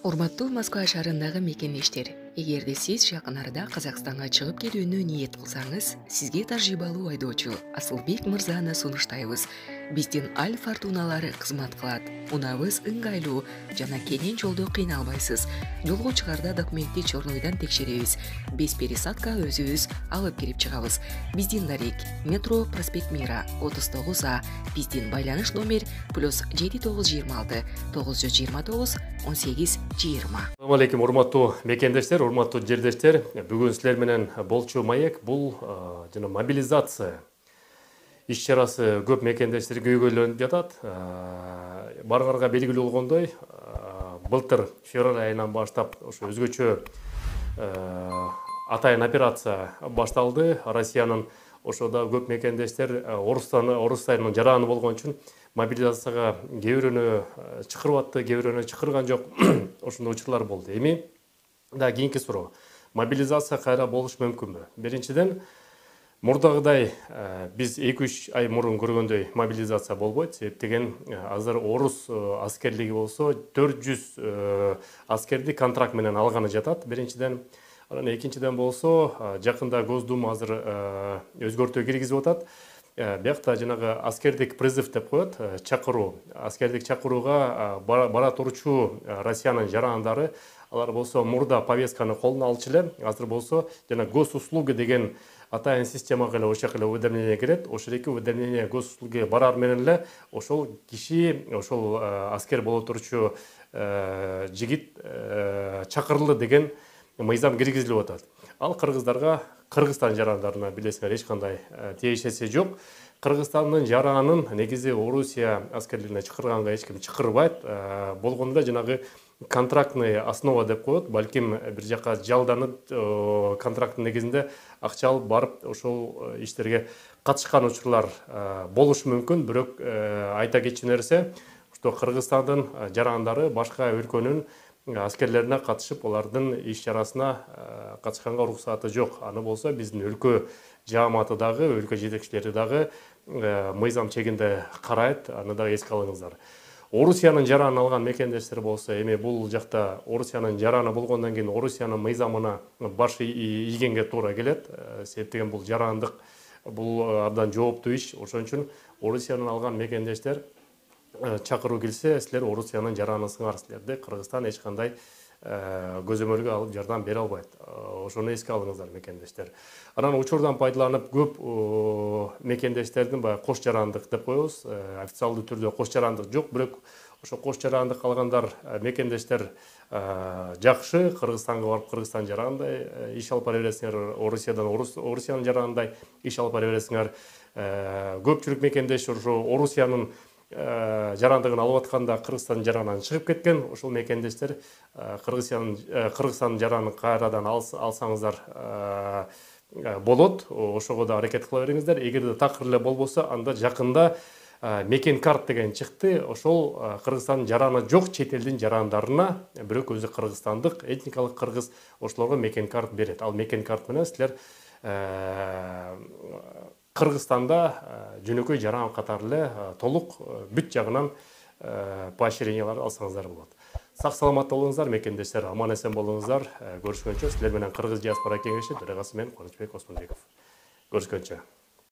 Урматтуу Москва шаарындагы мекендештер, эгерде сиз жакын арада Казакстанга чыгып кетүүнү ниет кылсаңыз, сизге тажрыйбалуу айдоочу Асылбек мырзаны сунуштайбыз. Биздин Аль Фортуналары кызмат кылат. Унабыз ыңгайлуу жана кенен жолдо кыйналбайсыз. Жолго чыгарда документти чорнойдон текшеребиз. Без пересадка өзүбүз алып кирип чыгабыз. Биздин дарек метро проспект Мира 39А. Биздин байланыш номер +7926 929 18-20. Assalamu alaikum, урматтуу мекендештер, урматтуу жердештер. Бүгүн силер менен болчу маек бул жана мобилизация иш-чарасы көп мекендештер көйгөйлөнүп жатат. Барыңарга белгилүү болгондой, былтыр февраль айынан баштап ошо өзгөчө атайын операция башталды. Россиянын ошода көп мекендештер орустайдын жараны болгон үчүн мобилизацияга кээ бирөөнү чакырып атты, кээ бирөөнү чакырган жок. Ошондой учурлар болду. Эми да кийинки суроо. Мобилизация кайра болуш мүмкүнбү? Биринчиден, мурдагыдай биз 2-3 ай мурун көргөндөй мобилизация болбойт. Себеп деген азыр орус аскерлиги болсо 400 аскерди контракт менен алганы жатат. Биринчиден, анан экинчиден болсо жакында Госдума азыр өзгөртүү киргизип атат. Биякта жанагы аскердик призыв деп коет, чакыруу. Аскердик чакырууга бара турчу Россиянын жарандары, алар болсо мурда повестканы колуна алчу эле, азыр болсо жана госуслуга деген атайын системага эле ошол эле уведомление кирет. Ошол эки уведомление госуслуга барар менен эле ошол киши, ошол аскер боло турчу жигит чакырылды деген мыйзам киргизилип атат. Ал кыргыздарга, Кыргызстан жарандарына билесиңер эч кандай тиешеси жок. Кыргызстандын жаранын негизи Орусия аскерлерине чакырганга эч ким чакырбайт. Болгондо жанагы контрактный основа деп коет. Балким бир жака жалданып контракттын негизинде акча алып барып ошол иштерге катышкан учурлар болушу мүмкүн. Бирок айта кетчү нерсе, что Кыргызстандын жарандары башка өлкөнүн аскерлерине катышып, алардын иш-чарасына катышканга уруксаты жок. Аны болсо биздин өлкө жааматы дагы, өлкө жетекчилери дагы мыйзам чегинде карайт. Аны да эске алыңыздар. Орусиянын жаранын алган мекендештер болсо, эми бул жакта Орусиянын жараны болгондон кийин Орусиянын мыйзамына баш ийгенге туура келет. Себеп деген бул жарандык, бул абдан жооптуу иш. Ошон үчүн Орусиянын алган мекендештер чакыруу келсе, силер Орусиянын жаранысыңар, силерди Кыргызстан эч кандай көзөмөлгө алып жардам бере албайт. Ошону эске алыңыздар мекендештер. Анан учурдан пайдаланып көп мекендештердин баягы кош жарандык деп коебуз. Официалдуу түрдө кош жарандык жок, бирок ошо кош жарандык алгандар мекендештер жакшы. Кыргызстанга барып Кыргызстан жарандай иш алып бара бересиңер, Орусиядан Орусиянын жарандай иш алып бара бересиңер. Көпчүлүк мекендеш ошо Орусиянын жарандыгын алып атканда Кыргызстан жаранынан чыгып кеткен. Ошол мекендештер Кыргызстан жаранын кайрадан алсаңыздар болот. Ошого да аракет кыла бериңиздер. Эгерде такыр эле болбосо, анда жакында мекен карт деген чыкты. Ошол Кыргызстан жараны жок чет элдин жарандарына, бирок өзү кыргызстандык, этникалык кыргыз, ошолорго мекен карт берет. Ал мекен карт менен силер Кыргызстанда жөнөкөй жаран катары эле толук бүт жагынан поощрениялар алсаңыздар болот. Сак саламатта болуңуздар мекендештер, аман эсен болуңуздар. Көрүшкөнчө, силер менен Кыргыз диаспора кеңеши төрагасы мен Кубанычбек Осмонбеков. Көрүшкөнчө.